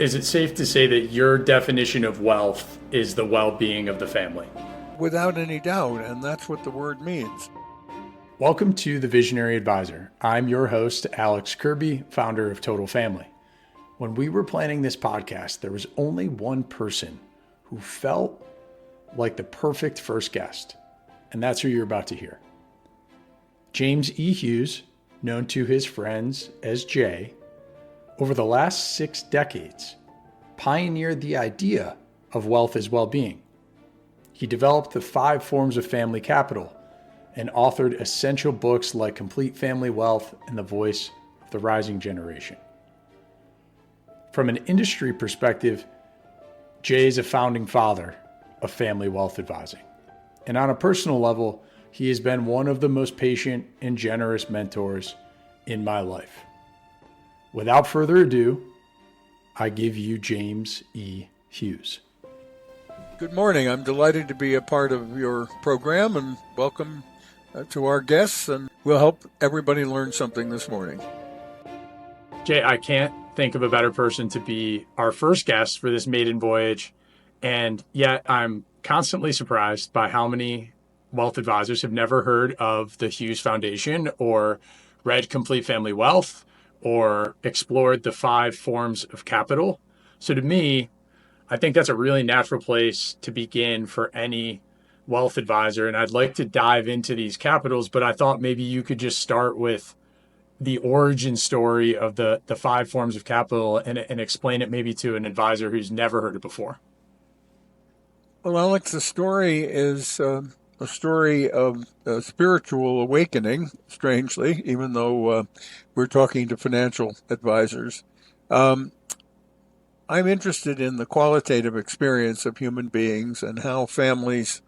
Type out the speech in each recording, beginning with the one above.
Is it safe to say that your definition of wealth is the well-being of the family? Without any doubt, and that's what the word means. Welcome to The Visionary Advisor. I'm your host, Alex Kirby, founder of Total Family. When we were planning this podcast, there was only one person who felt like the perfect first guest, and that's who you're about to hear. James E. Hughes, known to his friends as Jay, over the last 6 decades, pioneered the idea of wealth as well-being. He developed the 5 forms of family capital and authored essential books like Complete Family Wealth and The Voice of the Rising Generation. From an industry perspective, Jay is a founding father of family wealth advising. And on a personal level, he has been one of the most patient and generous mentors in my life. Without further ado, I give you James E. Hughes. Good morning. I'm delighted to be a part of your program, and welcome to our guests, and we'll help everybody learn something this morning. Jay, I can't think of a better person to be our first guest for this maiden voyage, and yet I'm constantly surprised by how many wealth advisors have never heard of the Hughes Foundation or read Complete Family Wealth or explored the 5 forms of capital. So to me, I think that's a really natural place to begin for any wealth advisor. And I'd like to dive into these capitals, but I thought maybe you could just start with the origin story of the 5 forms of capital and explain it maybe to an advisor who's never heard it before. Well, Alex, the story is a story of spiritual awakening, strangely, even though we're talking to financial advisors. I'm interested in the qualitative experience of human beings and how families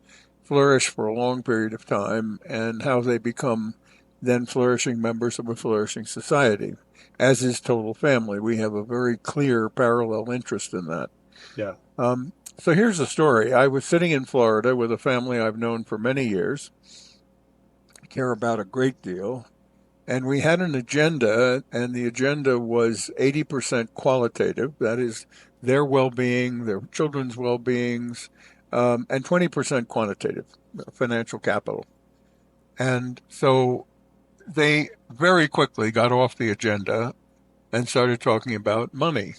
flourish for a long period of time and how they become then flourishing members of a flourishing society, as is Total Family. We have a very clear parallel interest in that. Yeah. So here's the story. I was sitting in Florida with a family I've known for many years, care about a great deal, and we had an agenda, and the agenda was 80% qualitative, that is their well-being, their children's well-beings, and 20% quantitative, financial capital. And so they very quickly got off the agenda and started talking about money.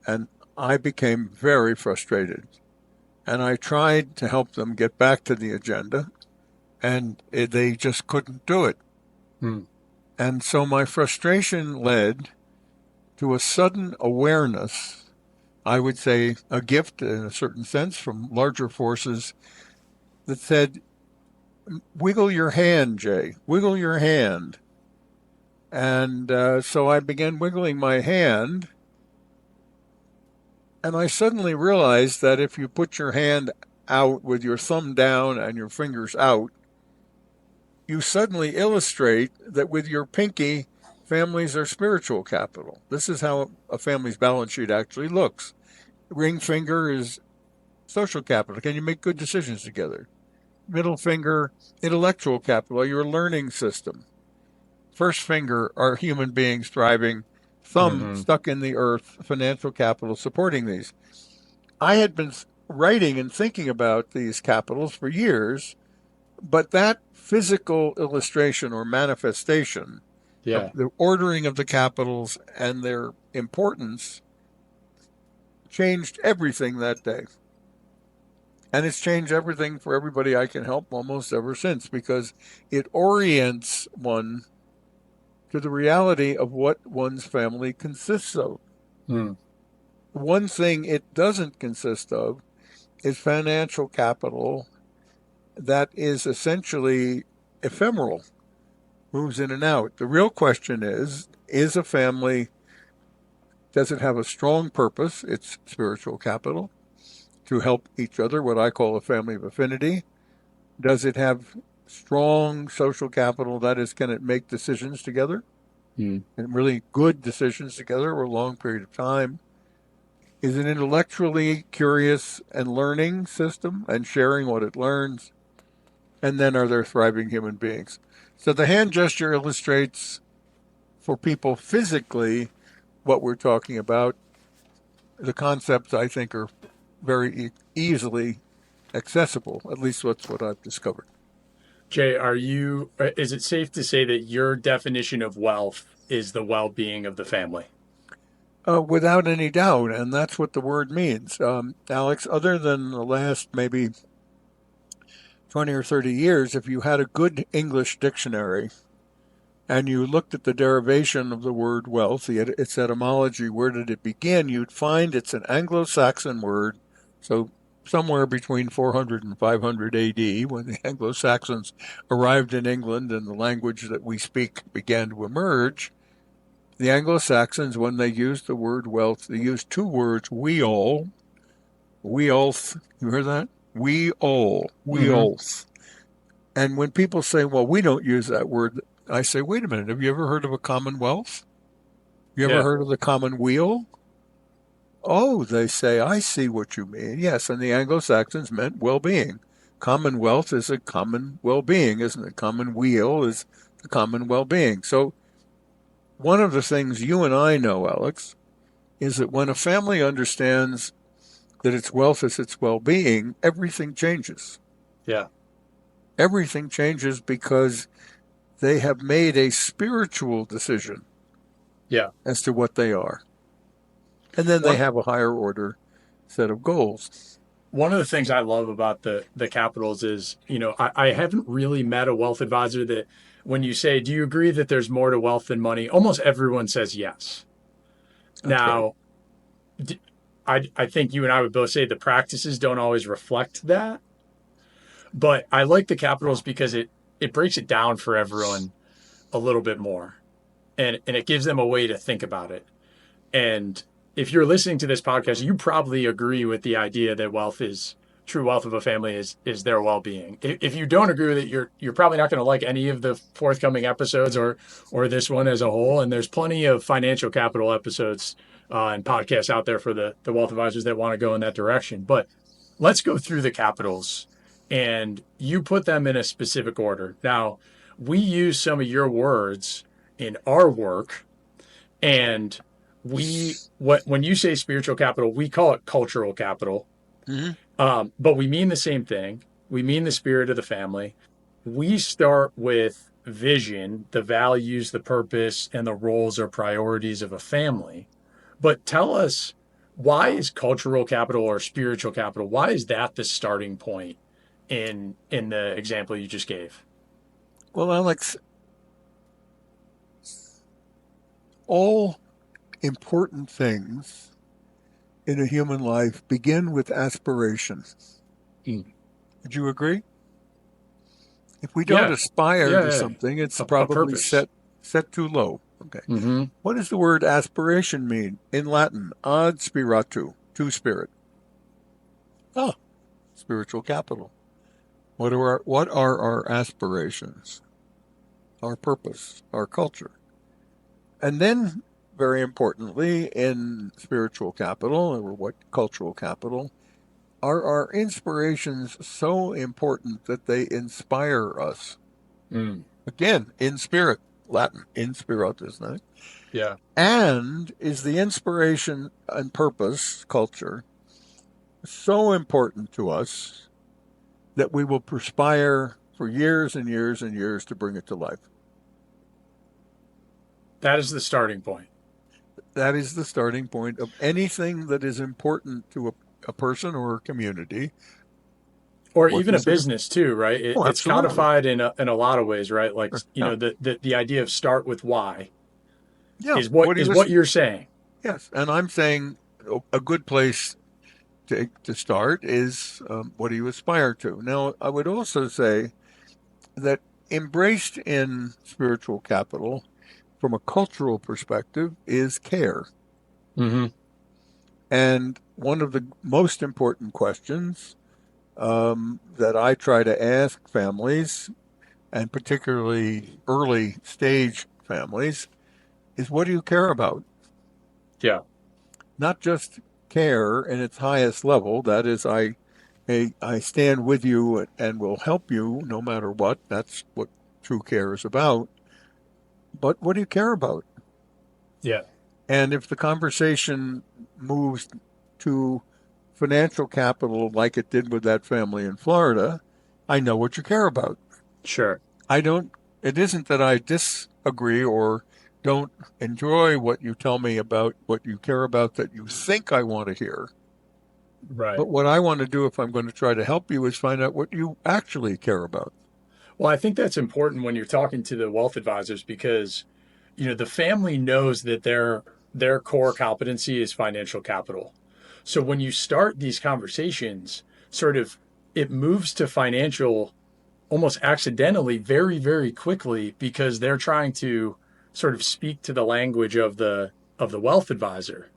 And I became very frustrated. And I tried to help them get back to the agenda, and they just couldn't do it. And so my frustration led to a sudden awareness, I would say a gift in a certain sense from larger forces that said, wiggle your hand, Jay, wiggle your hand. And so I began wiggling my hand, and I suddenly realized that if you put your hand out with your thumb down and your fingers out, you suddenly illustrate that with your pinky, families are spiritual capital. This is how a family's balance sheet actually looks. Ring finger is social capital. Can you make good decisions together? Middle finger, intellectual capital, or your learning system. First finger are human beings thriving. Thumb stuck in the earth, financial capital supporting these. I had been writing and thinking about these capitals for years, but that physical illustration or manifestation of the ordering of the capitals and their importance changed everything that day. And it's changed everything for everybody I can help almost ever since, because it orients one to the reality of what one's family consists of. One thing it doesn't consist of is financial capital that is essentially ephemeral, moves in and out. The real question is a family, does it have a strong purpose, its spiritual capital, to help each other, what I call a family of affinity? Does it have strong social capital, that is, can it make decisions together, and really good decisions together over a long period of time? Is it intellectually curious and learning system and sharing what it learns? And then are there thriving human beings? So the hand gesture illustrates for people physically what we're talking about. the concepts, I think, are very easily accessible. At least that's what I've discovered. Jay, is it safe to say that your definition of wealth is the well-being of the family? Without any doubt, and that's what the word means. Alex, other than the last maybe 20 or 30 years, if you had a good English dictionary and you looked at the derivation of the word wealth, its etymology, where did it begin, you'd find it's an Anglo-Saxon word, so somewhere between 400 and 500 AD, when the Anglo-Saxons arrived in England and the language that we speak began to emerge. The Anglo-Saxons, when they used the word wealth, they used two words, we all, you hear that? We all. And when people say, well, we don't use that word, I say, wait a minute, have you ever heard of a commonwealth? You ever Yeah. heard of the commonweal? Oh, they say, I see what you mean. Yes, and the Anglo-Saxons meant well-being. Commonwealth is a common well-being, isn't it? Commonweal is the common well-being. So one of the things you and I know, Alex, is that when a family understands that its wealth is its well-being, everything changes. Yeah. Everything changes because they have made a spiritual decision Yeah. as to what they are. And then they have a higher order set of goals. One of the things I love about the capitals is, I haven't really met a wealth advisor that when you say, do you agree that there's more to wealth than money? Almost everyone says yes. That's right. Now, I think you and I would both say the practices don't always reflect that. But I like the capitals because it breaks it down for everyone a little bit more. And it gives them a way to think about it. And if you're listening to this podcast, you probably agree with the idea that true wealth of a family is their well-being. If you don't agree with it, you're probably not going to like any of the forthcoming episodes or this one as a whole. And there's plenty of financial capital episodes and podcasts out there for the wealth advisors that want to go in that direction. But let's go through the capitals, and you put them in a specific order. Now, we use some of your words in our work, and when you say spiritual capital, we call it cultural capital. But we mean the same thing. We mean the spirit of the family. We start with vision, the values, the purpose, and the roles or priorities of a family. But tell us, why is cultural capital or spiritual capital, why is that the starting point in the example you just gave? Well, Alex, all important things in a human life begin with aspiration. Would you agree? If we don't aspire to something, it's probably set too low. Okay. Mm-hmm. What does the word aspiration mean in Latin? Ad spiritu, to spirit. Ah, spiritual capital. What are our aspirations? Our purpose, our culture. And then, very importantly, in spiritual capital, or what cultural capital, are our inspirations so important that they inspire us? Again, in spirit, Latin, in spiritus, isn't it? Yeah. And is the inspiration and purpose, culture, so important to us that we will perspire for years and years and years to bring it to life? That is the starting point. That is the starting point of anything that is important to a person or a community. Or even a business too, right? It's codified in a lot of ways, right? Like, the idea of start with why is what you're saying. Yes, and I'm saying a good place to start is what do you aspire to? Now, I would also say that embraced in spiritual capital from a cultural perspective is care. Mm-hmm. And one of the most important questions that I try to ask families, and particularly early stage families, is what do you care about? Yeah. Not just care in its highest level, that is, I stand with you and will help you no matter what. That's what true care is about. But what do you care about? Yeah. And if the conversation moves to financial capital like it did with that family in Florida, I know what you care about. Sure. It isn't that I disagree or don't enjoy what you tell me about what you care about that you think I want to hear. Right. But what I want to do if I'm going to try to help you is find out what you actually care about. Well, I think that's important when you're talking to the wealth advisors because, the family knows that their core competency is financial capital. So when you start these conversations, sort of it moves to financial almost accidentally very, very quickly because they're trying to sort of speak to the language of the wealth advisor,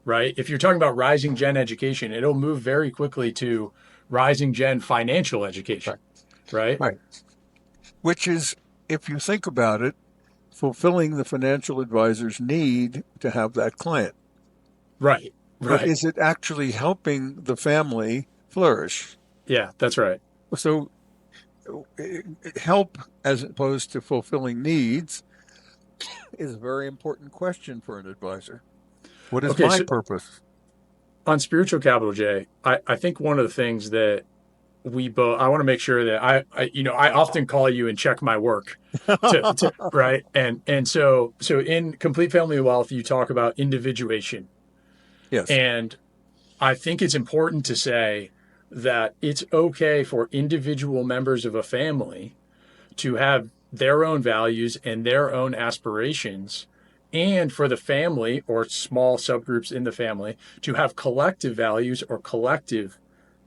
right? If you're talking about rising gen education, it'll move very quickly to rising gen financial education, Right. right? Right. Which is, if you think about it, fulfilling the financial advisor's need to have that client. Right. But Right. is it actually helping the family flourish? Yeah, that's right. So help as opposed to fulfilling needs is a very important question for an advisor. What is Okay, my so purpose? on spiritual capital, Jay, I think one of the things that we both I want to make sure that I often call you and check my work to right and so in complete family wealth you talk about individuation, Yes. and I think it's important to say that it's okay for individual members of a family to have their own values and their own aspirations, and for the family or small subgroups in the family to have collective values or collective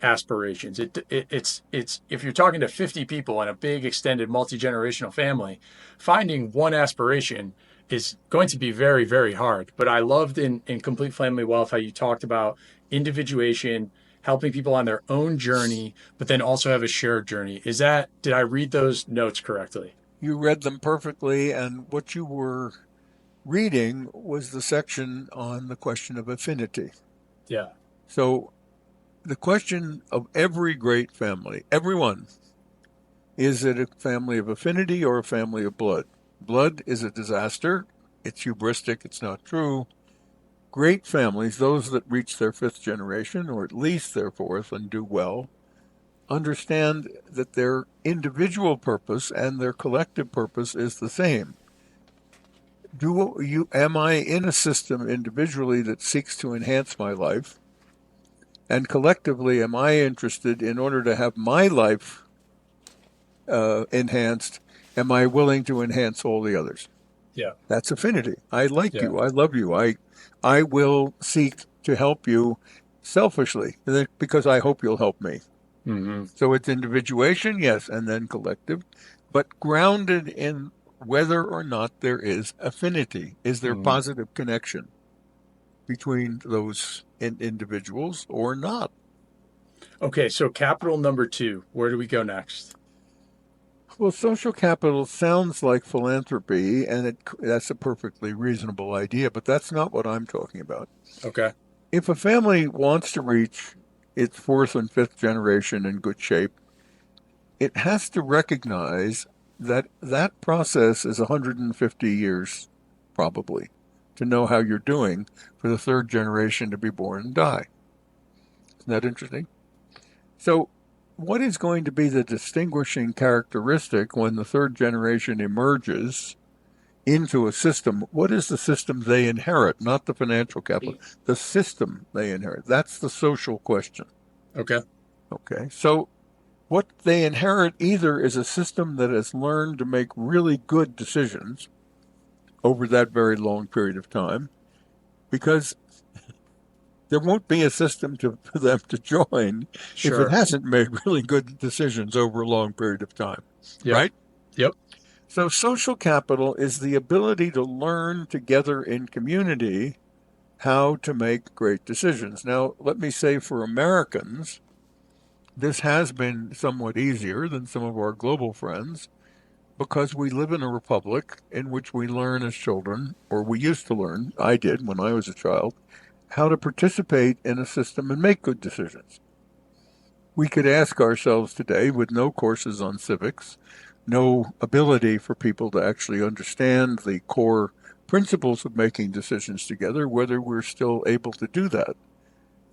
aspirations. It's if you're talking to 50 people in a big extended multi-generational family, finding one aspiration is going to be very, very hard. But I loved in Complete Family Wealth how you talked about individuation, helping people on their own journey, but then also have a shared journey. Did I read those notes correctly? You read them perfectly, and what you were reading was the section on the question of affinity. Yeah. So the question of every great family, everyone, is it a family of affinity or a family of blood? Blood is a disaster. It's hubristic. It's not true. Great families, those that reach their fifth generation, or at least their fourth, and do well, understand that their individual purpose and their collective purpose is the same. Am I in a system individually that seeks to enhance my life? And collectively, am I interested in order to have my life enhanced? Am I willing to enhance all the others? Yeah. That's affinity. I like Yeah. you. I love you. I will seek to help you selfishly because I hope you'll help me. Mm-hmm. So it's individuation, yes, and then collective, but grounded in whether or not there is affinity. Is there Mm-hmm. positive connection between those individuals or not? Okay, so capital number 2, where do we go next? Well, social capital sounds like philanthropy, and that's a perfectly reasonable idea, but that's not what I'm talking about. Okay. If a family wants to reach its fourth and fifth generation in good shape, it has to recognize that that process is 150 years, probably, to know how you're doing for the third generation to be born and die. Isn't that interesting? So, what is going to be the distinguishing characteristic when the third generation emerges into a system? What is the system they inherit, not the financial capital, the system they inherit? That's the social question. Okay. Okay, so what they inherit either is a system that has learned to make really good decisions over that very long period of time, because there won't be a system for them to join if it Sure. hasn't made really good decisions over a long period of time, Yep. right? Yep. So social capital is the ability to learn together in community how to make great decisions. Now, let me say for Americans, this has been somewhat easier than some of our global friends because we live in a republic in which we learn as children, or we used to learn, I did when I was a child, how to participate in a system and make good decisions. We could ask ourselves today, with no courses on civics, no ability for people to actually understand the core principles of making decisions together, whether we're still able to do that.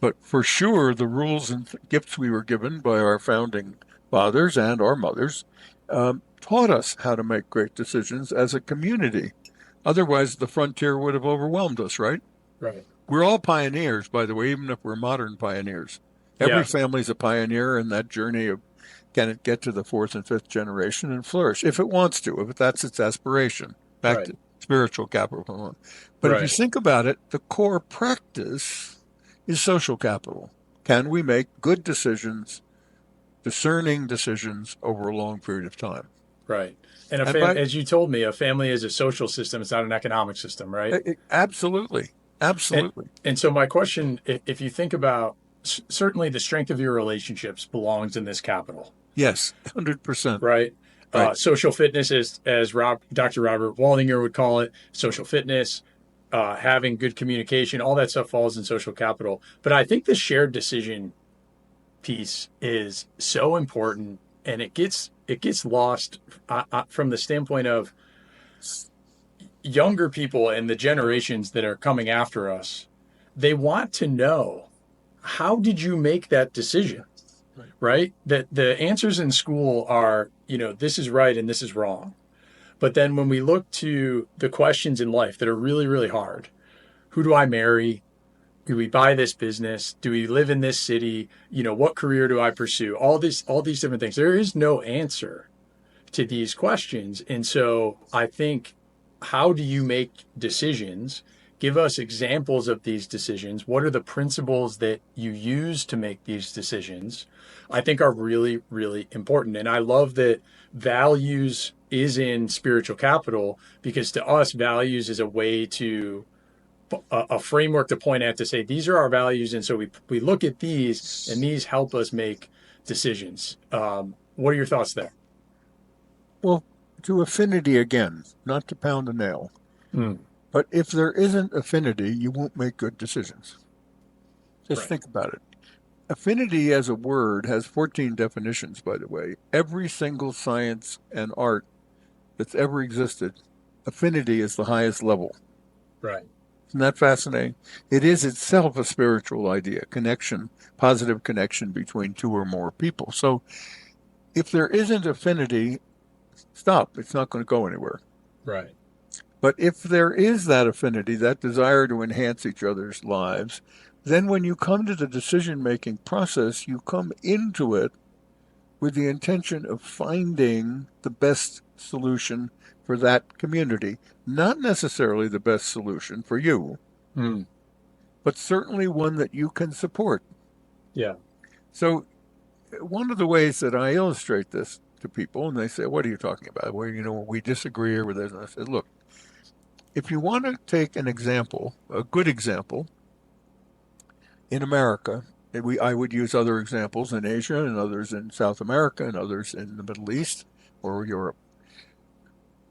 But for sure, the rules and gifts we were given by our founding fathers and our mothers taught us how to make great decisions as a community. Otherwise, the frontier would have overwhelmed us, right? Right. We're all pioneers, by the way, even if we're modern pioneers. Every Yeah. family's a pioneer in that journey of can it get to the fourth and fifth generation and flourish if it wants to, if that's its aspiration. Back Right. to spiritual capital. But if you Right. think about it, the core practice is social capital. Can we make good decisions, discerning decisions over a long period of time? Right. And as you told me, a family is a social system. It's not an economic system, right? Absolutely. Absolutely. And so my question, if you think about certainly the strength of your relationships belongs in this capital. Yes, 100%. Right. Right. Social fitness, as Dr. Robert Waldinger would call it, social fitness, having good communication, all that stuff falls in social capital. But I think the shared decision piece is so important, and it gets lost from the standpoint of younger people and the generations that are coming after us. They want to know, how did you make that decision? Right? That the answers in school are, this is right and this is wrong. But then when we look to the questions in life that are really, really hard, who do I marry? Do we buy this business? Do we live in this city? What career do I pursue? All these different things. There is no answer to these questions. And so I think, how do you make decisions? Give us examples of these decisions. What are the principles that you use to make these decisions? I think are really, really important. And I love that values is in spiritual capital, because to us, values is a way to a framework to point at to say, these are our values. And so we look at these, and these help us make decisions. What are your thoughts there? Well, to affinity again, not to pound a nail. Mm. But if there isn't affinity, you won't make good decisions. Just Right. think about it. Affinity as a word has 14 definitions, by the way. Every single science and art that's ever existed, affinity is the highest level. Right. Isn't that fascinating? It is itself a spiritual idea, connection, positive connection between two or more people. So if there isn't affinity, stop. It's not going to go anywhere. Right. But if there is that affinity, that desire to enhance each other's lives, then when you come to the decision-making process, you come into it with the intention of finding the best solution for that community. Not necessarily the best solution for you, but certainly one that you can support. Yeah. So one of the ways that I illustrate this to people, and they say, what are you talking about? Well, we disagree with this. And I said, look, if you want to take an example, a good example, in America, I would use other examples in Asia and others in South America and others in the Middle East or Europe.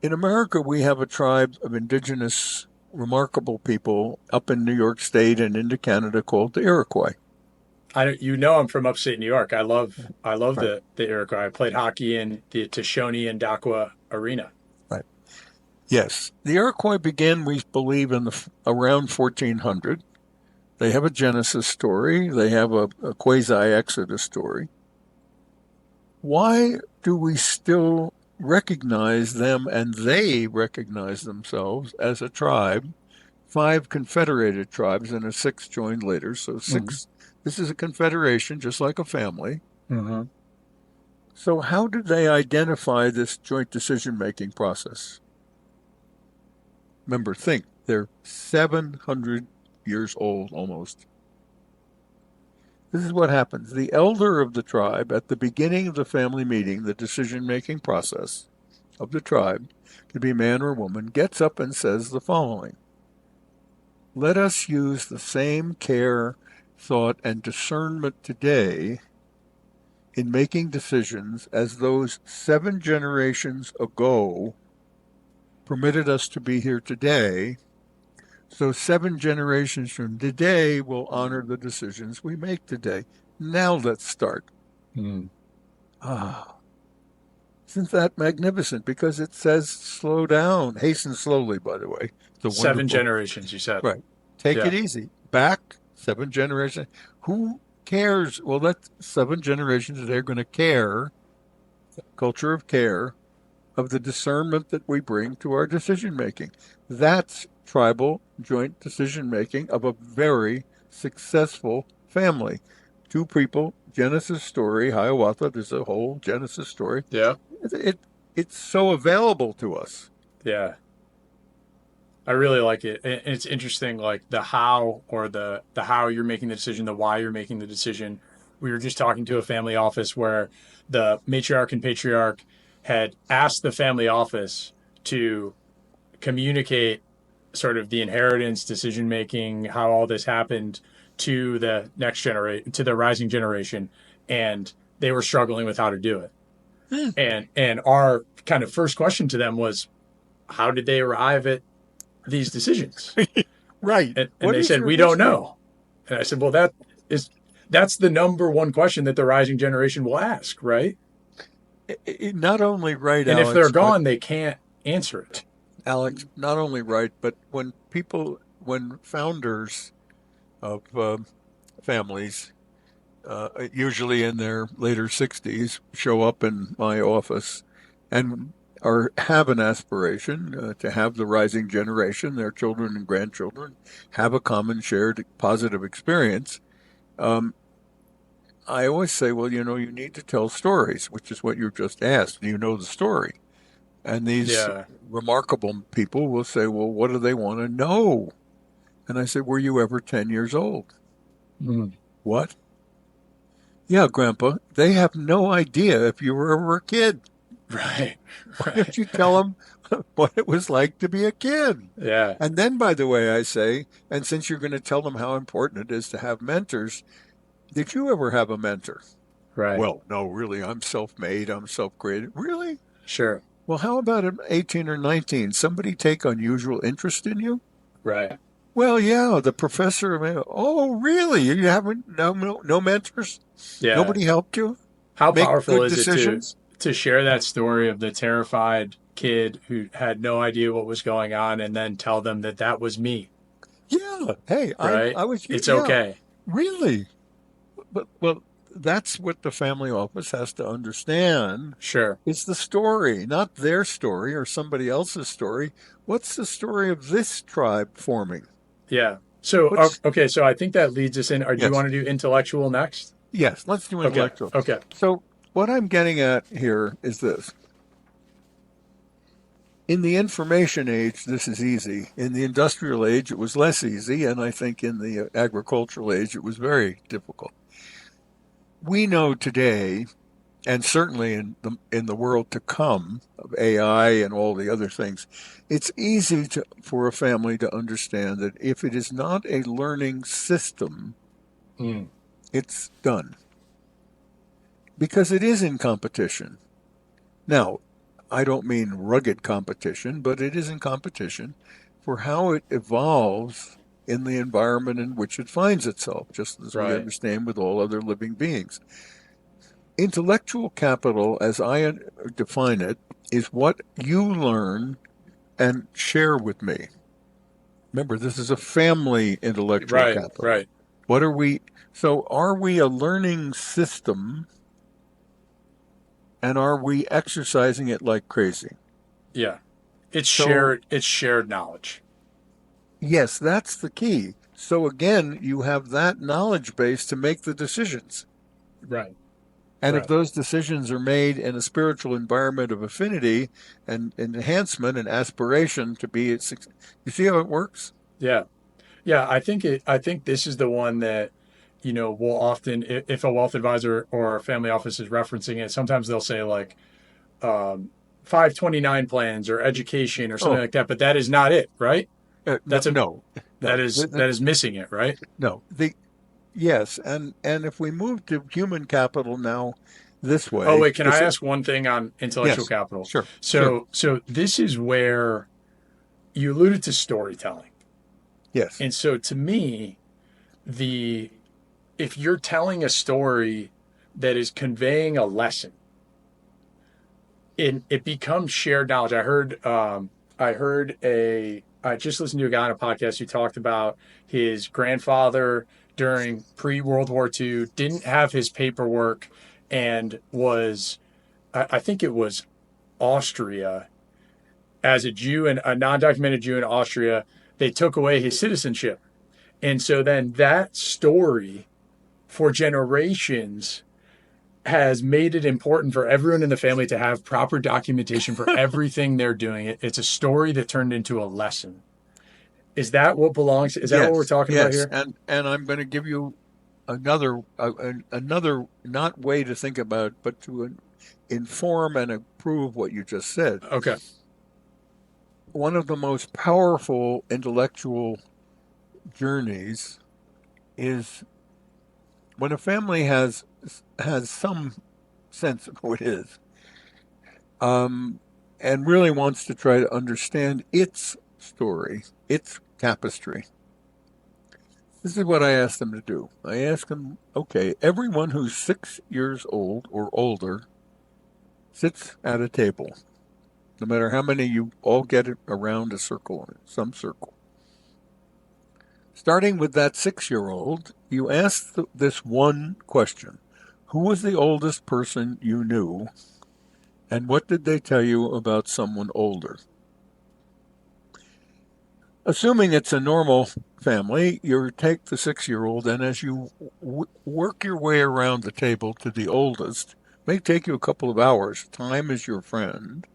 In America, we have a tribe of indigenous, remarkable people up in New York State and into Canada called the Iroquois. I'm from upstate New York. I love Right. the Iroquois. I played hockey in the Shoshone and Daqua arena. Right. Yes. The Iroquois began, we believe, in around 1400. They have a Genesis story. They have a quasi-Exodus story. Why do we still recognize them, and they recognize themselves as a tribe? 5 confederated tribes and a 6th joined later. So 6. This is a confederation, just like a family. Mm-hmm. So how did they identify this joint decision-making process? Remember, think, they're 700 years old almost. This is what happens. The elder of the tribe, at the beginning of the family meeting, the decision-making process of the tribe, could be man or woman, gets up and says the following: let us use the same care, thought, and discernment today in making decisions as those 7 generations ago permitted us to be here today. So 7 generations from today will honor the decisions we make today. Now let's start. Mm. Isn't that magnificent? Because it says slow down, hasten slowly, by the way. 7 generations, you said. Right. Take Yeah. it easy. Back 7 generations. Who cares? Well, that's 7 generations. They're going to care, culture of care, of the discernment that we bring to our decision making. That's tribal joint decision making of a very successful family. Two people, Genesis story, Hiawatha, there's a whole Genesis story. Yeah. It's so available to us. Yeah. I really like it. And it's interesting, like the how or the how you're making the decision, the why you're making the decision. We were just talking to a family office where the matriarch and patriarch had asked the family office to communicate sort of the inheritance, decision making, how all this happened to the next generation, to the rising generation, and they were struggling with how to do it. And our kind of first question to them was, how did they arrive at these decisions? Right. And they said, we don't know. And I said, well, that's the number one question that the rising generation will ask, right? Not only right, and Alex, if they're gone, they can't answer it. Alex, not only right, but when founders of families, usually in their later 60s, show up in my office and have an aspiration to have the rising generation, their children and grandchildren, have a common shared positive experience, I always say, well, you need to tell stories, which is what you just asked. You know the story. And these remarkable people will say, well, what do they want to know? And I said, were you ever 10 years old? What? Yeah, Grandpa, they have no idea if you were ever a kid. Right. Why don't you tell them what it was like to be a kid? Yeah. And then, by the way, I say, and since you're going to tell them how important it is to have mentors, did you ever have a mentor? Right. Well, no, really, I'm self-made, I'm self-created. Really? Sure. Well, how about at 18 or 19? Somebody take unusual interest in you? Right. Well, yeah, the professor. Oh, really? You haven't no mentors? Yeah. Nobody helped you How make powerful good is decisions? it to share that story of the terrified kid who had no idea what was going on and then tell them that was me? Yeah. Hey, Right. I was. It's Yeah, okay. really? But well, that's what the family office has to understand. Sure. It's the story, not their story or somebody else's story. What's the story of this tribe forming? Yeah. So, okay. So I think that leads us in. Or do you Yes. want to do intellectual next? Yes, let's do Okay. intellectual. Okay. So what I'm getting at here is this. In the information age, this is easy. In the industrial age, it was less easy. And I think in the agricultural age, it was very difficult. We know today, and certainly in the world to come of AI and all the other things, it's easy for a family to understand that if it is not a learning system, it's done. Because it is in competition. Now, I don't mean rugged competition, but it is in competition for how it evolves in the environment in which it finds itself, just as we understand with all other living beings. Intellectual capital, as I define it, is what you learn and share with me. Remember, this is a family intellectual capital. Right. What are we? So are we a learning system, and are we exercising it like crazy? Yeah. It's shared knowledge. Yes, that's the key. So again, you have that knowledge base to make the decisions. Right. And if those decisions are made in a spiritual environment of affinity and enhancement and aspiration to be, you see how it works? Yeah. Yeah. I think this is the one that, will often, if a wealth advisor or a family office is referencing it, sometimes they'll say like 529 plans or education or something like that, but that is not it, right? That is missing it, right? No. Yes, and if we move to human capital now this way. Oh wait, can I ask one thing on intellectual capital? Sure. So this is where you alluded to storytelling. Yes. And so to me, if you're telling a story that is conveying a lesson, it becomes shared knowledge. I just listened to a guy on a podcast who talked about his grandfather during pre-World War II, didn't have his paperwork, and was, I think it was Austria, as a Jew and a non-documented Jew in Austria, they took away his citizenship. And so then that story for generations has made it important for everyone in the family to have proper documentation for everything they're doing. It's a story that turned into a lesson. Is that what belongs? Is that what we're talking about here? And I'm going to give you another not way to think about it, but to inform and improve what you just said. Okay. One of the most powerful intellectual journeys is when a family has some sense of who it is, and really wants to try to understand its story, its tapestry. This is what I asked them to do. I asked them, okay, everyone who's 6 years old or older sits at a table. No matter how many, you all get it around a circle, some circle. Starting with that 6-year-old, you ask this one question. Who was the oldest person you knew, and what did they tell you about someone older? Assuming it's a normal family, you take the 6-year-old, and as you work your way around the table to the oldest, may take you a couple of hours. Time is your friend.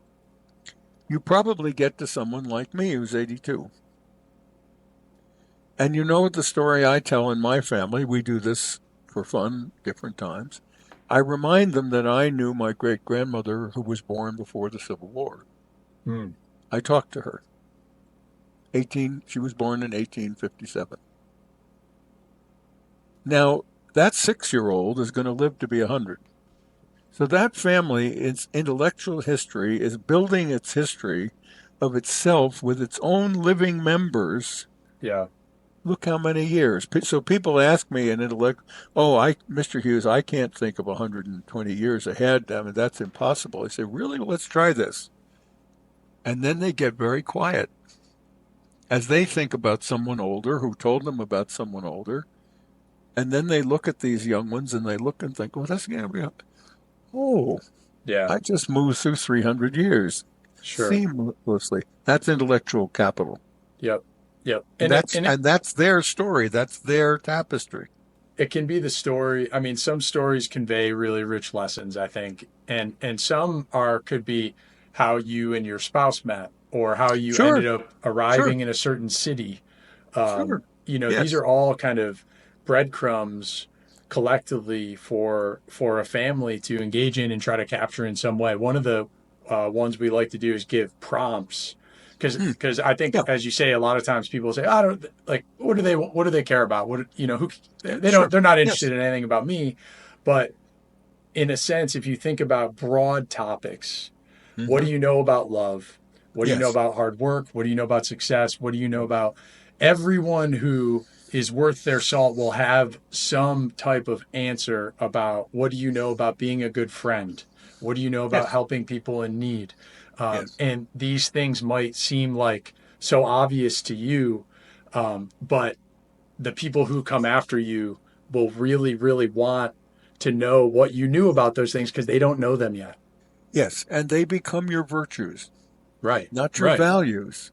You probably get to someone like me who's 82. And you know the story I tell in my family. We do this for fun, different times. I remind them that I knew my great-grandmother who was born before the Civil War. I talked to her. She was born in 1857. Now, that 6-year-old is going to live to be 100. So that family, its intellectual history, is building its history of itself with its own living members. Yeah. Look how many years. So people ask me in intellect, Mr. Hughes, I can't think of 120 years ahead. I mean, that's impossible. I say, really? Let's try this. And then they get very quiet as they think about someone older who told them about someone older. And then they look at these young ones and they look and think, that's going to be, I just moved through 300 years seamlessly. That's intellectual capital. Yep. And that's their story. That's their tapestry. It can be the story. I mean, some stories convey really rich lessons, I think. And some could be how you and your spouse met, or how you ended up arriving in a certain city. These are all kind of breadcrumbs collectively for a family to engage in and try to capture in some way. One of the ones we like to do is give prompts, because I think, as you say, a lot of times people say, I don't like, what do they care about? They're not interested in anything about me. But in a sense, if you think about broad topics, what do you know about love? What do you know about hard work? What do you know about success? What do you know about everyone who is worth their salt will have some type of answer about what do you know about being a good friend? What do you know about helping people in need? And these things might seem like so obvious to you, but the people who come after you will really, really want to know what you knew about those things because they don't know them yet. Yes, and they become your virtues. Right. Not your values.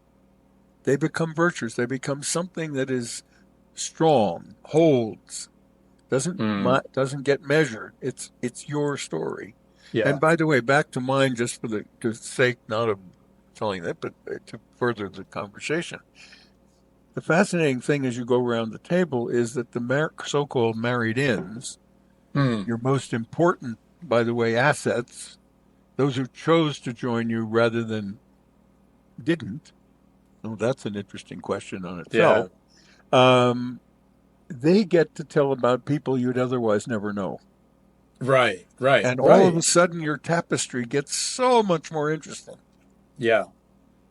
They become virtues. They become something that is strong, holds, doesn't get measured. It's your story. Yeah. And by the way, back to mine, just for the sake not of telling that, but to further the conversation. The fascinating thing as you go around the table is that the so-called married-ins, your most important, by the way, assets, those who chose to join you rather than didn't. Oh, that's an interesting question on itself. Yeah. They get to tell about people you'd otherwise never know. Right. And all of a sudden your tapestry gets so much more interesting. Yeah.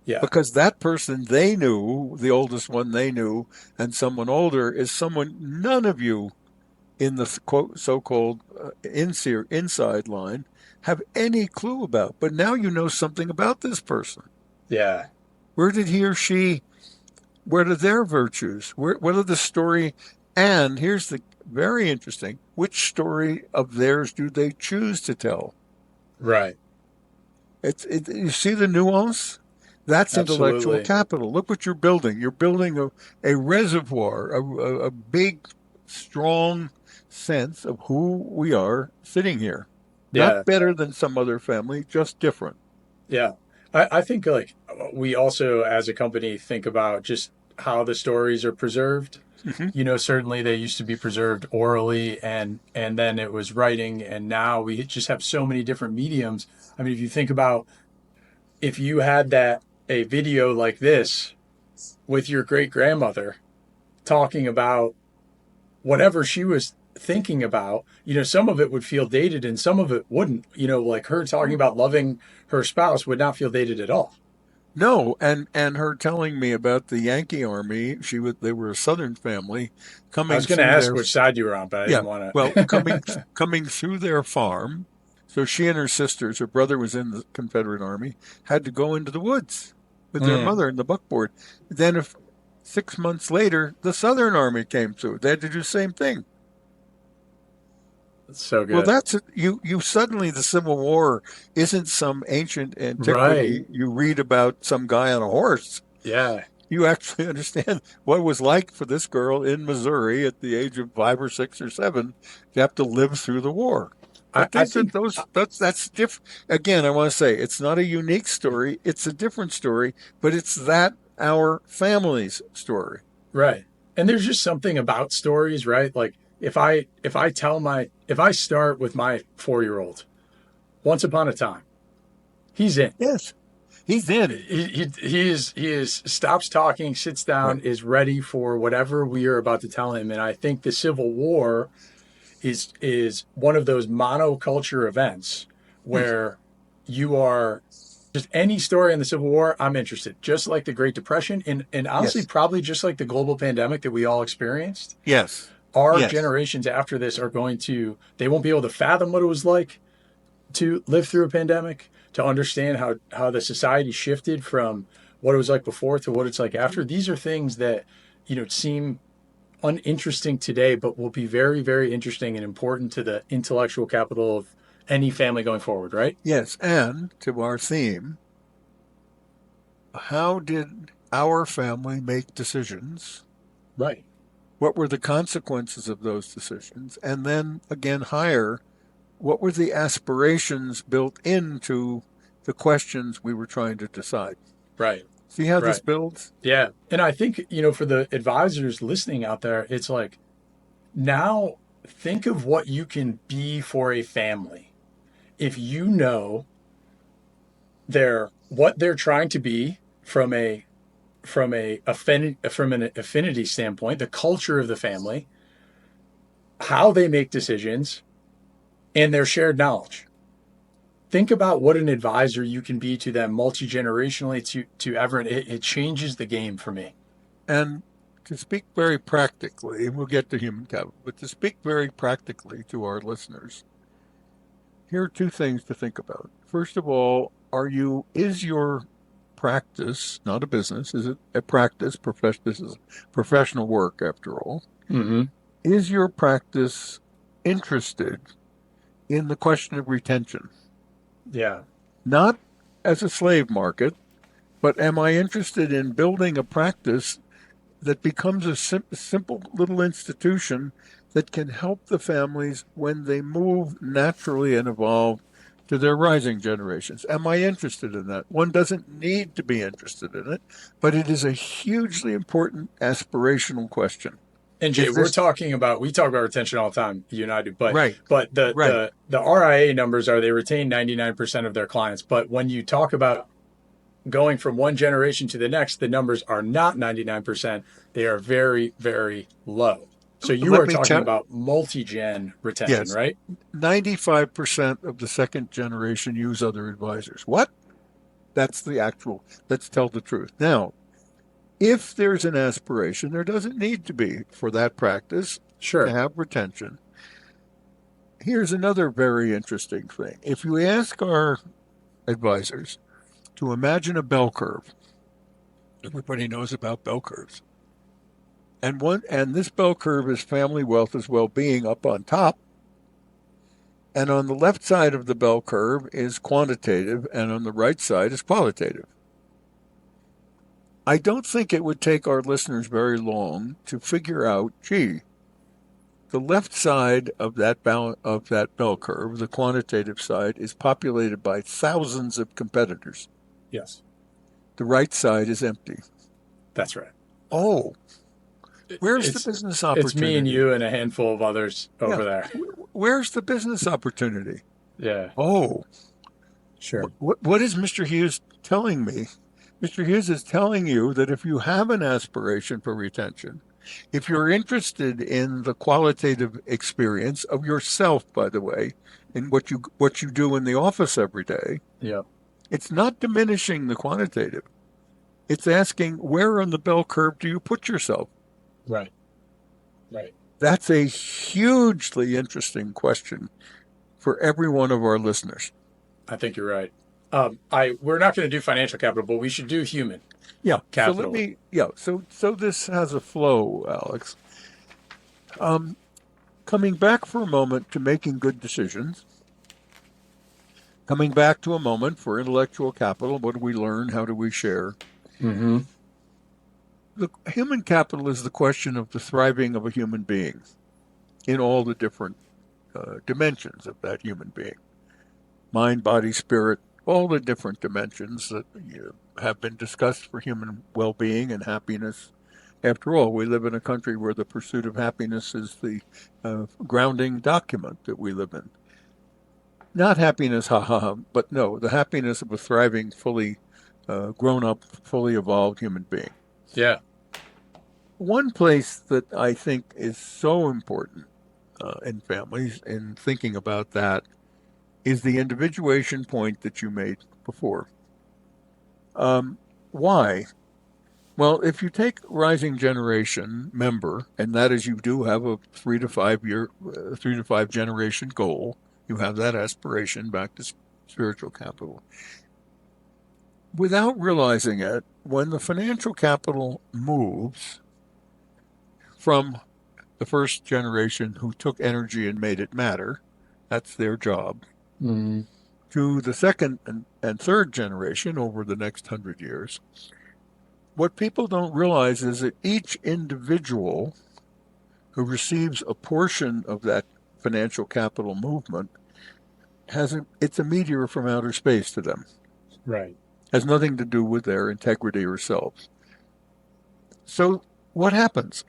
Because that person they knew, the oldest one they knew, and someone older is someone none of you in the quote, so-called inside line have any clue about. But now you know something about this person. Yeah. Where did he or she, what are their virtues? What are the story And here's the very interesting, which story of theirs do they choose to tell? Right. You see the nuance? That's intellectual Absolutely. capital. Look what you're building. You're building a reservoir, a big, strong sense of who we are sitting here. Yeah. Not better than some other family, just different. Yeah. I think like we also as a company think about just how the stories are preserved. Hmm. Certainly they used to be preserved orally and then it was writing and now we just have so many different mediums. I mean, if you think about if you had that a video like this with your great grandmother talking about whatever she was thinking about, some of it would feel dated and some of it wouldn't. Like her talking about loving her spouse would not feel dated at all. No, and her telling me about the Yankee Army. They were a Southern family I coming was going to through ask their which side you were on, but I yeah, didn't want well, to. coming through their farm. So she and her sisters, her brother was in the Confederate Army, had to go into the woods with their Mm, mother in the buckboard. Then, if 6 months later, the Southern Army came through, they had to do the same thing. that's so Well, good. that's it. You suddenly the Civil War isn't some ancient Right. antiquity you read about some guy on a horse. Yeah. You actually understand what it was like for this girl in Missouri at the age of 5 or 6 or 7 to have to live through the war. I, But I these are think, those that's different. Again, I want to say it's not a unique story. It's a different story, but it's that our family's story. right. And there's just something about stories, right? Like if I start with my 4-year-old, once upon a time, he's in. Yes, he's in. He is stops talking, sits Right. down, is ready for whatever we are about to tell him. And I think the Civil War is one of those monoculture events Hmm. where you are just any story in the Civil War, I'm interested. Just like the Great Depression, and honestly, Yes. probably just like the global pandemic that we all experienced. Yes. Our Yes. generations after this are going to they won't be able to fathom what it was like to live through a pandemic, to understand how the society shifted from what it was like before to what it's like after. These are things that seem uninteresting today, but will be very, very interesting and important to the intellectual capital of any family going forward, right? Yes. And to our theme, how did our family make decisions? Right. What were the consequences of those decisions? And then again, higher, what were the aspirations built into the questions we were trying to decide? Right. See how this Right. builds? Yeah. And I think, for the advisors listening out there, it's like now think of what you can be for a family. If you know what they're trying to be from an affinity standpoint, the culture of the family, how they make decisions, and their shared knowledge. Think about what an advisor you can be to them multi-generationally to everyone. It changes the game for me. And to speak very practically, and we'll get to human capital, but to speak very practically to our listeners, here are two things to think about. First of all, is your practice, not a business, is it a practice? This is professional work after all. Mm-hmm. Is your practice interested in the question of retention? Yeah. Not as a slave market, but am I interested in building a practice that becomes a simple little institution that can help the families when they move naturally and evolve to their rising generations? Am I interested in that? One doesn't need to be interested in it, but it is a hugely important aspirational question. And Jay, Is this we talk about retention all the time, you and I do, but right? but the Right. the the RIA numbers are they retain 99% of their clients. But when you talk about going from one generation to the next, the numbers are not 99%. They are very, very low. So you Let are me talking tell. about multi-gen retention, Yes, right? 95% of the second generation use other advisors. What? That's the actual. Let's tell the truth. Now, if there's an aspiration, there doesn't need to be for that practice to Sure. have retention. Here's another very interesting thing. If you ask our advisors to imagine a bell curve, everybody knows about bell curves, And this bell curve is family wealth as well-being up on top. And on the left side of the bell curve is quantitative, and on the right side is qualitative. I don't think it would take our listeners very long to figure out, gee, the left side of that bell curve, the quantitative side, is populated by thousands of competitors. Yes. The right side is empty. That's right. Oh, where's the business opportunity? It's me and you and a handful of others over there. Where's the business opportunity? Yeah. Oh, sure. What is Mr. Hughes telling me? Mr. Hughes is telling you that if you have an aspiration for retention, if you're interested in the qualitative experience of yourself, by the way, in what you do in the office every day, yeah, it's not diminishing the quantitative. It's asking, where on the bell curve do you put yourself? Right. Right. That's a hugely interesting question for every one of our listeners. I think you're right. We're not going to do financial capital, but we should do human. Yeah. Capital. So this has a flow, Alex. Coming back for a moment to making good decisions. Coming back to a moment for intellectual capital. What do we learn? How do we share? Mm-hmm. The human capital is the question of the thriving of a human being in all the different dimensions of that human being. Mind, body, spirit, all the different dimensions that have been discussed for human well-being and happiness. After all, we live in a country where the pursuit of happiness is the grounding document that we live in. Not happiness, but no, the happiness of a thriving, fully grown-up, fully evolved human being. Yeah. One place that I think is so important in families, in thinking about that, is the individuation point that you made before. Why? Well, if you take rising generation member, and that is you do have a 3 to 5 generation goal, you have that aspiration back to spiritual capital. Without realizing it, when the financial capital moves from the first generation who took energy and made it matter, that's their job, to the second and third generation over the next 100 years, what people don't realize is that each individual who receives a portion of that financial capital movement it's a meteor from outer space to them. Right. Has nothing to do with their integrity or selves. So what happens?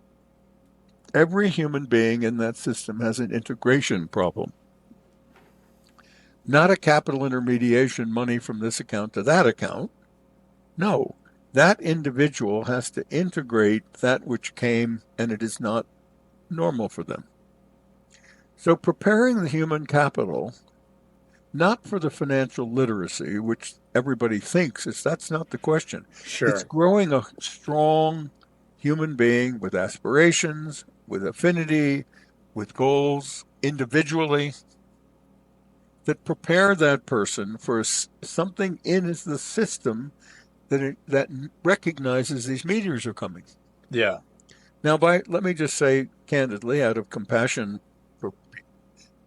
Every human being in that system has an integration problem. Not a capital intermediation, money from this account to that account. No, that individual has to integrate that which came, and it is not normal for them. So preparing the human capital, not for the financial literacy, which everybody thinks that's not the question. Sure. It's growing a strong human being with aspirations, with affinity, with goals, individually, that prepare that person for something in the system that recognizes these meteors are coming. Yeah. Now, let me just say candidly, out of compassion,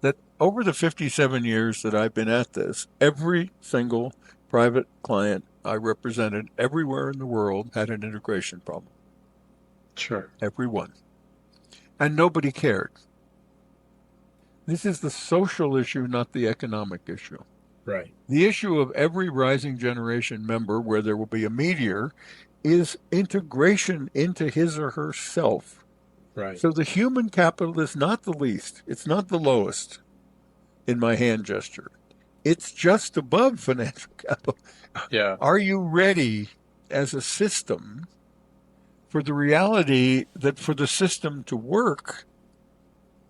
that over the 57 years that I've been at this, every single private client I represented everywhere in the world had an integration problem. Sure. Every one. And nobody cared. This is the social issue, not the economic issue. Right. The issue of every rising generation member, where there will be a meteor, is integration into his or herself. Right. So the human capital is not the least. It's not the lowest in my hand gesture. It's just above financial capital. Yeah. Are you ready as a system for the reality that for the system to work,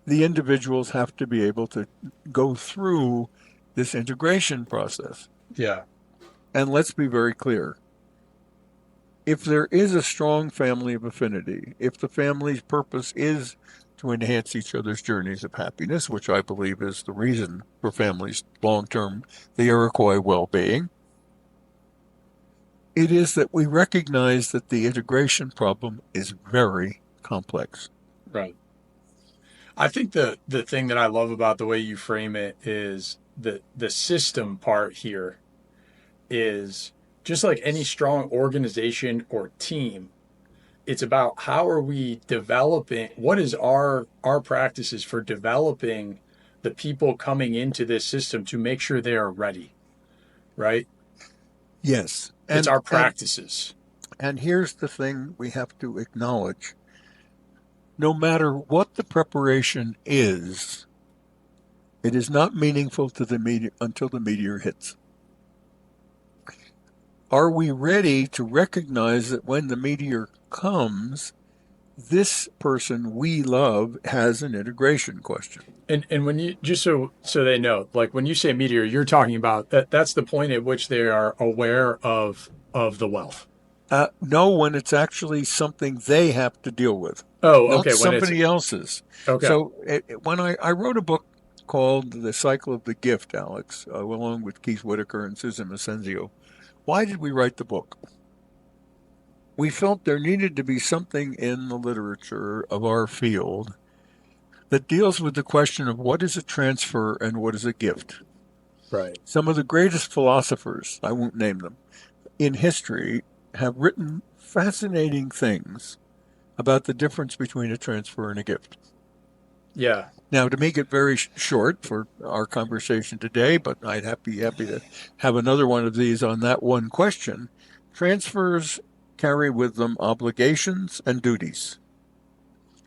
the individuals have to be able to go through this integration process? Yeah. And let's be very clear. If there is a strong family of affinity, if the family's purpose is to enhance each other's journeys of happiness, which I believe is the reason for families' long-term, the Iroquois well-being, it is that we recognize that the integration problem is very complex. Right. I think the thing that I love about the way you frame it is the system part here is just like any strong organization or team. It's about how are we developing, what is our practices for developing the people coming into this system to make sure they are ready, right? Yes. It's our practices. And here's the thing we have to acknowledge. No matter what the preparation is, it is not meaningful to the meteor until the meteor hits. Are we ready to recognize that when the meteor comes, this person we love has an integration question? And when you, just so they know, like when you say meteor, you're talking about that's the point at which they are aware of the wealth. No, when it's actually something they have to deal with. Oh, not okay. When it's somebody else's. okay. So when I wrote a book called The Cycle of the Gift, Alex, along with Keith Whitaker and Susan Masenzio, why did we write the book? We felt there needed to be something in the literature of our field that deals with the question of what is a transfer and what is a gift. Right. Some of the greatest philosophers, I won't name them, in history have written fascinating things about the difference between a transfer and a gift. Yeah. Now, to make it very short for our conversation today, but I'd be happy to have another one of these on that one question, transfers carry with them obligations and duties.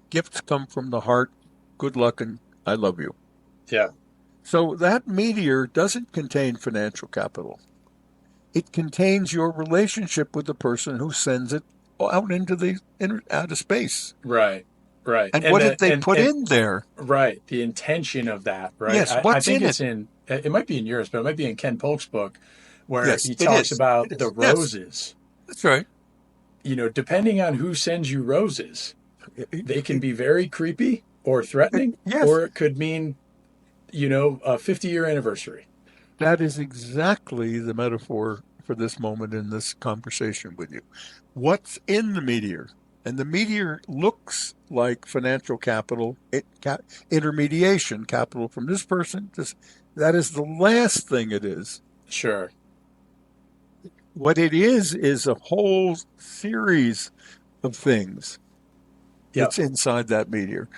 Gifts come from the heart. Good luck and I love you. Yeah. So that meteor doesn't contain financial capital. It contains your relationship with the person who sends it out into outer space. Right. Right. And what did they put in there? Right. The intention of that, right? Yes, I what's think in it's it? it might be in yours, but it might be in Ken Polk's book where Yes, he it talks is. about It the is. Yes, roses. that's right. You know, depending on who sends you roses, they can be very creepy or threatening, Yes, or it could mean, you know, a 50-year anniversary. that is exactly the metaphor for this moment in this conversation with you. What's in the meteor? And the meteor looks like financial capital, intermediation capital from this person. That is the last thing it is. Sure. What it is a whole series of things Yep. that's inside that meteor.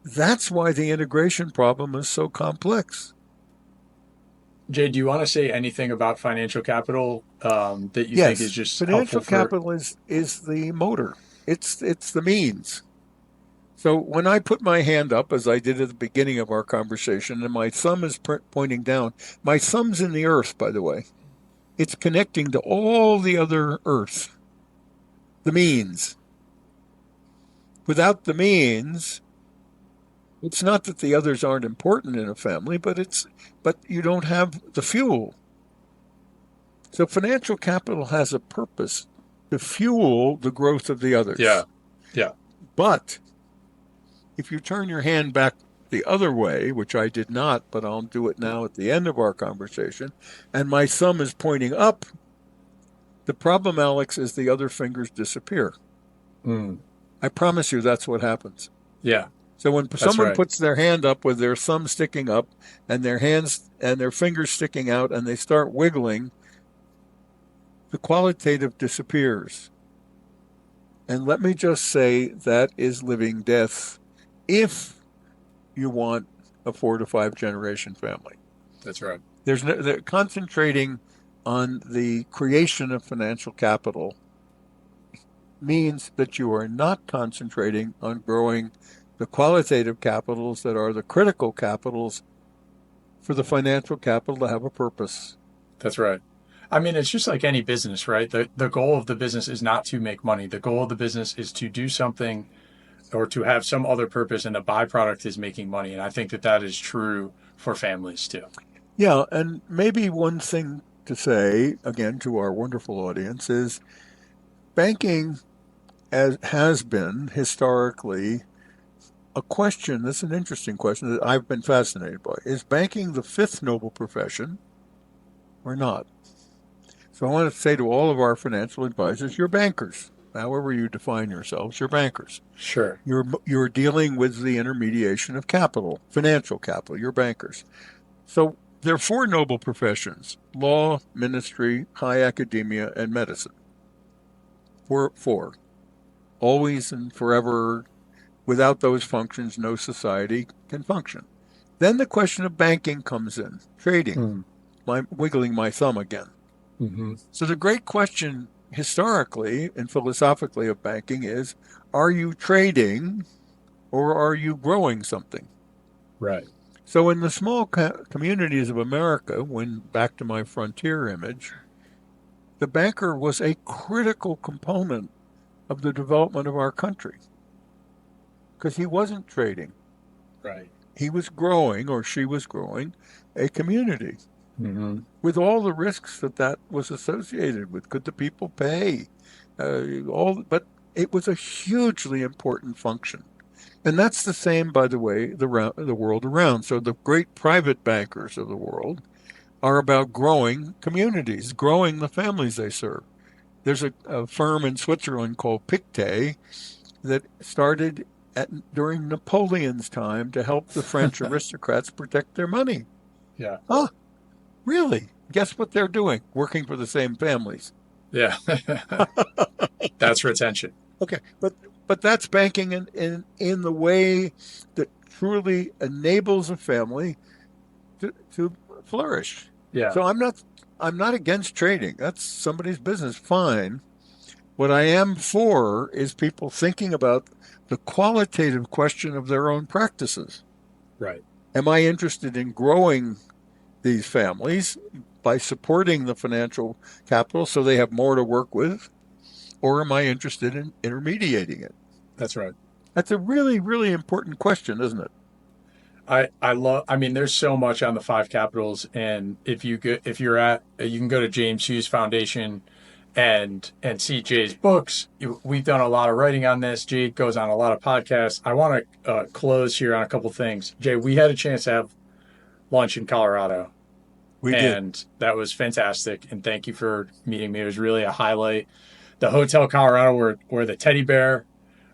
That's why the integration problem is so complex. Jay, do you want to say anything about financial capital that you think is Yes, just financial helpful for? capital is the motor. It's the means. So when I put my hand up, as I did at the beginning of our conversation, and my thumb is pointing down, my thumb's in the earth, by the way. It's connecting to all the other earth, the means. Without the means, it's not that the others aren't important in a family, but you don't have the fuel. So financial capital has a purpose to fuel the growth of the others. Yeah. Yeah. But if you turn your hand back the other way, which I did not, but I'll do it now at the end of our conversation, and my thumb is pointing up, the problem, Alex, is the other fingers disappear. Mm. I promise you that's what happens. Yeah. So when someone right. puts their hand up with their thumb sticking up and their hands and their fingers sticking out and they start wiggling, the qualitative disappears. And let me just say that is living death if you want a 4 to 5 generation family. That's right. They're concentrating on the creation of financial capital means that you are not concentrating on growing the qualitative capitals that are the critical capitals for the financial capital to have a purpose. That's right. I mean, it's just like any business, right? The goal of the business is not to make money. The goal of the business is to do something or to have some other purpose, and the byproduct is making money. And I think that is true for families too. Yeah, and maybe one thing to say, again, to our wonderful audience is banking has been historically a question. That's an interesting question that I've been fascinated by. Is banking the fifth noble profession or not? So I want to say to all of our financial advisors, you're bankers. however you define yourselves, you're bankers. Sure. You're dealing with the intermediation of capital, financial capital. You're bankers. So there are four noble professions: law, ministry, high academia, and medicine. Four. Always and forever. Without those functions, no society can function. Then the question of banking comes in, trading. I'm wiggling my thumb again. Mm-hmm. So the great question historically and philosophically of banking is, are you trading or are you growing something? Right. So in the small communities of America, when back to my frontier image, the banker was a critical component of the development of our country because he wasn't trading. Right. He was growing, or she was growing, a community Mm-hmm. with all the risks that was associated with. Could the people pay? But it was a hugely important function. And that's the same, by the way, the world around. So the great private bankers of the world are about growing communities, growing the families they serve. There's a firm in Switzerland called Pictet that started during Napoleon's time to help the French aristocrats protect their money. Yeah. Huh, really? Guess what they're doing? Working for the same families. Yeah. That's retention. Okay, but that's banking in the way that truly enables a family to flourish. Yeah. So I'm not against trading. That's somebody's business. Fine. What I am for is people thinking about the qualitative question of their own practices. Right. Am I interested in growing these families by supporting the financial capital so they have more to work with? Or am I interested in intermediating it? That's right. That's a really, really important question, isn't it? I mean, there's so much on the five capitals, and you can go to James Hughes Foundation and see Jay's books. We've done a lot of writing on this. Jay goes on a lot of podcasts. I want to close here on a couple things. Jay, we had a chance to have lunch in Colorado. We did. And that was fantastic. And thank you for meeting me. It was really a highlight. The Hotel Colorado where the teddy bear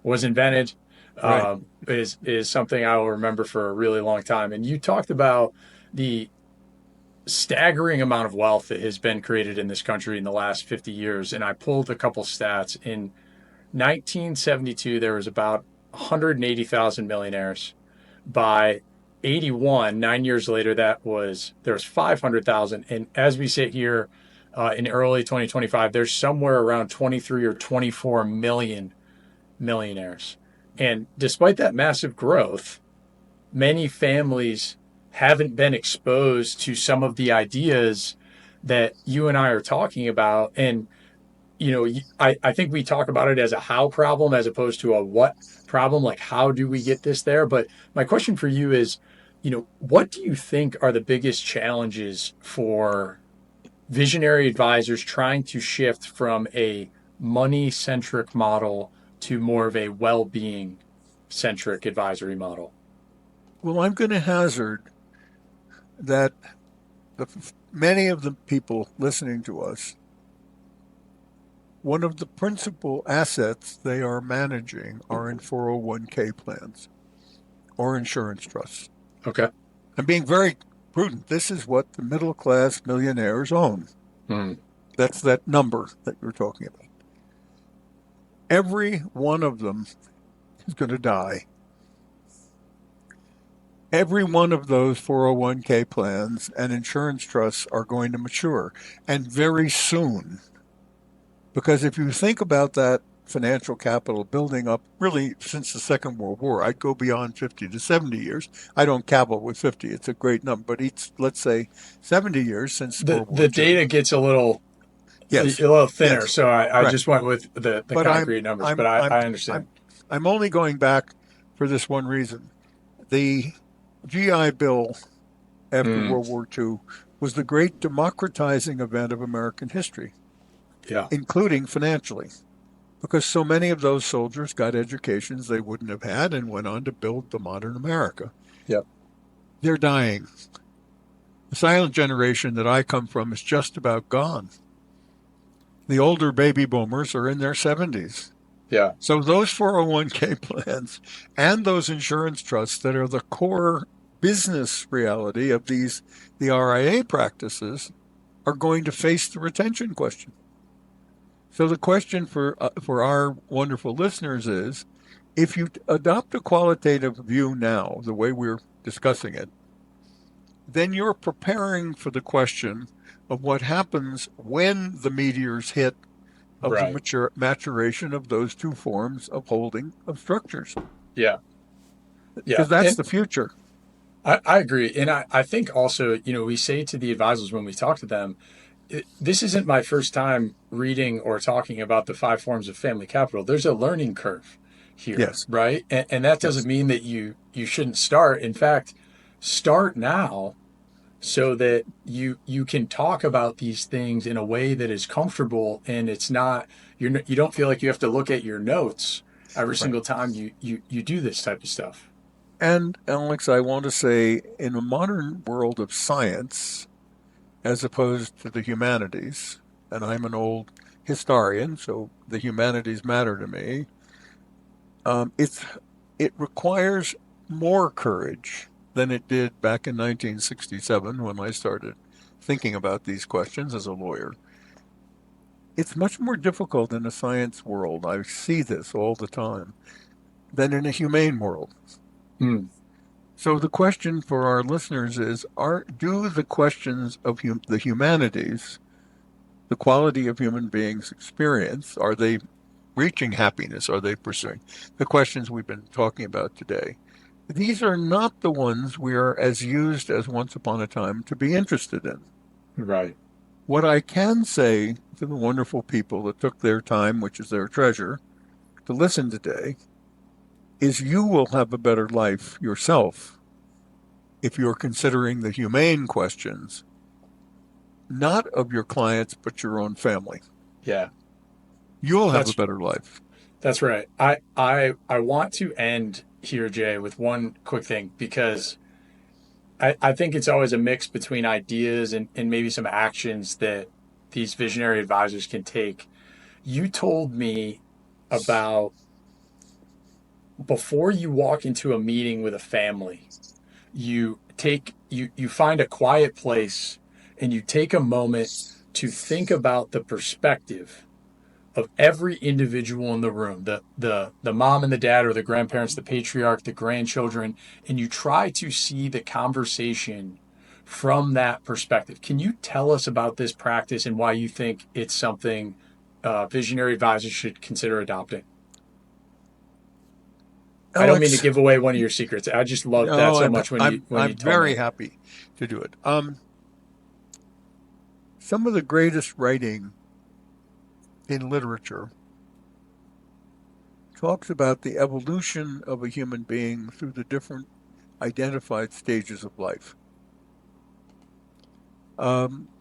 was invented Right. is something I will remember for a really long time. And you talked about the staggering amount of wealth that has been created in this country in the last 50 years. And I pulled a couple stats. In 1972, there was about 180,000 millionaires. By 81, 9 years later, there was 500,000. And as we sit here in early 2025, there's somewhere around 23 or 24 million millionaires. And despite that massive growth, many families haven't been exposed to some of the ideas that you and I are talking about. And, I think we talk about it as a how problem as opposed to a what problem, like how do we get this there? But my question for you is, what do you think are the biggest challenges for visionary advisors trying to shift from a money-centric model to more of a well-being centric advisory model? Well, I'm going to hazard that many of the people listening to us, one of the principal assets they are managing are in 401k plans or insurance trusts. Okay. I'm being very prudent. This is what the middle class millionaires own. That's that number that you're talking about. Every one of them is going to die. Every one of those 401k plans and insurance trusts are going to mature, and very soon. Because if you think about that financial capital building up really since the Second World War, I'd go beyond 50 to 70 years. I don't cavil with 50. It's a great number, but it's, let's say, 70 years since World War II. The data gets a little thinner, yes. so I Right. just went with the concrete numbers, but I understand. I'm only going back for this one reason. The GI Bill after World War II was the great democratizing event of American history, including financially, because so many of those soldiers got educations they wouldn't have had and went on to build the modern America. Yep. They're dying. The silent generation that I come from is just about gone. The older baby boomers are in their 70s. Yeah. So those 401k plans and those insurance trusts that are the core business reality of the RIA practices are going to face the retention question. So the question for our wonderful listeners is, if you adopt a qualitative view now, the way we're discussing it, then you're preparing for the question of what happens when the meteors hit of Right. the maturation of those two forms of holding of structures, Yeah. Yeah. because that's And the future. I agree. And I think also, we say to the advisors when we talk to them, this isn't my first time reading or talking about the five forms of family capital. There's a learning curve here, Yes, right? And that doesn't yes, mean that you shouldn't start. In fact, start now so that you can talk about these things in a way that is comfortable, and it's not you don't feel like you have to look at your notes every right. single time you do this type of stuff. And Alex, I want to say, in a modern world of science, as opposed to the humanities, and I'm an old historian, so the humanities matter to me. It requires more courage than it did back in 1967 when I started thinking about these questions as a lawyer. It's much more difficult in a science world. I see this all the time than in a humane world. Hmm. So the question for our listeners is: do the questions of the humanities, the quality of human beings' experience, are they reaching happiness? Are they pursuing the questions we've been talking about today? These are not the ones we are as used as once upon a time to be interested in. Right. What I can say to the wonderful people that took their time, which is their treasure, to listen today, is you will have a better life yourself if you're considering the humane questions, not of your clients, but your own family. Yeah. You'll have a That's better life. That's right. I want to end here, Jay, with one quick thing because I think it's always a mix between ideas and maybe some actions that these visionary advisors can take. You told me about before you walk into a meeting with a family, you find a quiet place and you take a moment to think about the perspective of every individual in the room, the mom and the dad or the grandparents, the patriarch, the grandchildren, and you try to see the conversation from that perspective. Can you tell us about this practice and why you think it's something visionary advisors should consider adopting? I don't mean to Alex, give away one of your secrets. I just love that no, so much when you I'm told very me. happy to do it. Some of the greatest writing in literature talks about the evolution of a human being through the different identified stages of life.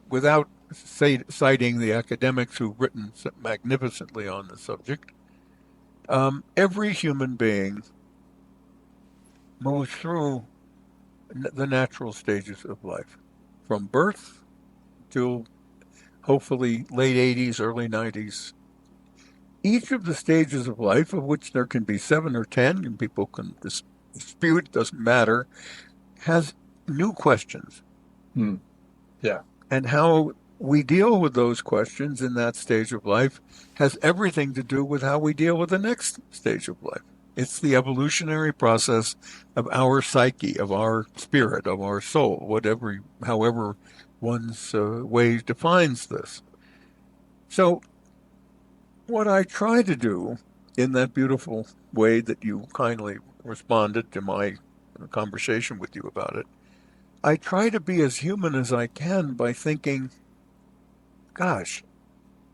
Without citing the academics who've written magnificently on the subject, every human being moves through the natural stages of life, from birth to hopefully late 80s, early 90s. Each of the stages of life, of which there can be 7 or 10, and people can dispute, doesn't matter, has new questions. Hmm. Yeah. And how we deal with those questions in that stage of life has everything to do with how we deal with the next stage of life. It's the evolutionary process of our psyche, of our spirit, of our soul, however one's way defines this. So what I try to do in that beautiful way that you kindly responded to my conversation with you about it, I try to be as human as I can by thinking, gosh,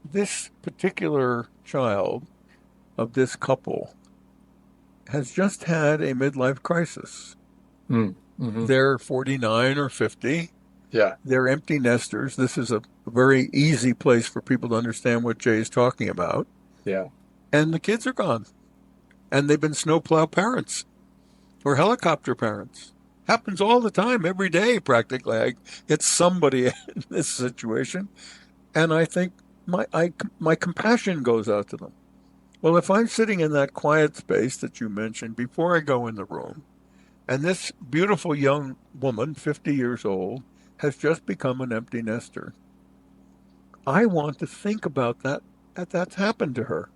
this particular child of this couple has just had a midlife crisis. Hmm. Mm-hmm. They're 49 or 50. Yeah. They're empty nesters. This is a very easy place for people to understand what Jay is talking about. Yeah. And the kids are gone. And they've been snowplow parents or helicopter parents. Happens all the time, every day practically. I get somebody in this situation. And I think, my compassion goes out to them. Well, if I'm sitting in that quiet space that you mentioned before I go in the room, and this beautiful young woman, 50 years old, has just become an empty nester, I want to think about that's happened to her,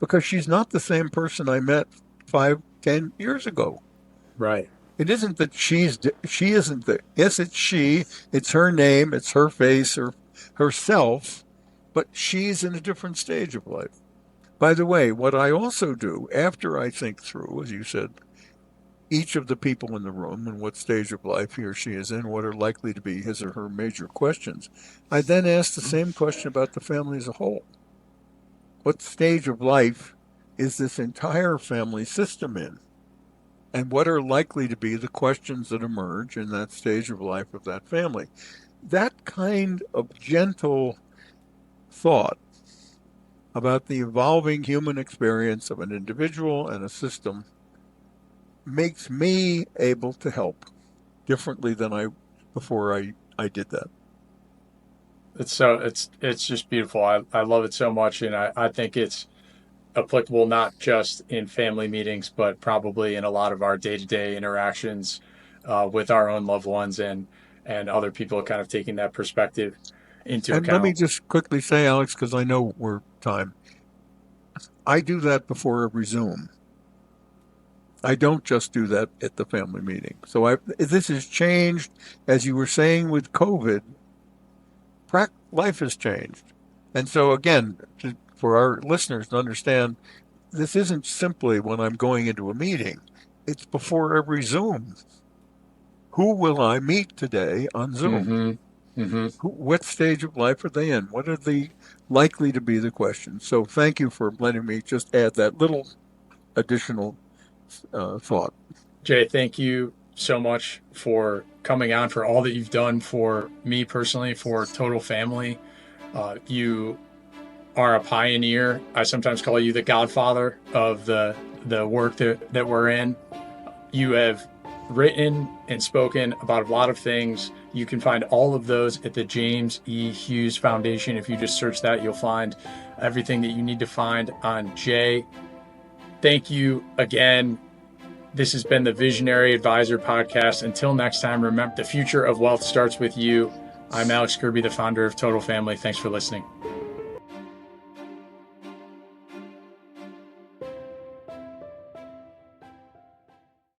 because she's not the same person I met 5, 10 years ago. Right. It isn't that she isn't the, yes, it's she, it's her name, it's her face, or herself, but she's in a different stage of life. By the way, what I also do after I think through, as you said, each of the people in the room and what stage of life he or she is in, what are likely to be his or her major questions, I then ask the same question about the family as a whole. What stage of life is this entire family system in? And what are likely to be the questions that emerge in that stage of life of that family? That kind of gentle thought about the evolving human experience of an individual and a system makes me able to help differently than before I did that. It's just beautiful. I love it so much, and I think it's applicable not just in family meetings, but probably in a lot of our day-to-day interactions with our own loved ones and other people, kind of taking that perspective into And let me account. just quickly say, Alex, because I know we're time, I do that before every Zoom. I don't just do that at the family meeting. So this has changed, as you were saying with COVID, life has changed. And so again, for our listeners to understand, this isn't simply when I'm going into a meeting. It's before every Zoom. Who will I meet today on Zoom? Mm-hmm. Mm-hmm. What stage of life are they in? What are the likely to be the questions? So thank you for letting me just add that little additional thought. Jay, thank you so much for coming on, for all that you've done for me personally, for Total Family. You are a pioneer. I sometimes call you the godfather of the work that we're in. You have written and spoken about a lot of things. You can find all of those at the James E. Hughes Foundation. If you just search that, you'll find everything that you need to find on Jay. Thank you again. This has been the Visionary Advisor Podcast. Until next time, remember, the future of wealth starts with you. I'm Alex Kirby, the founder of Total Family. Thanks for listening.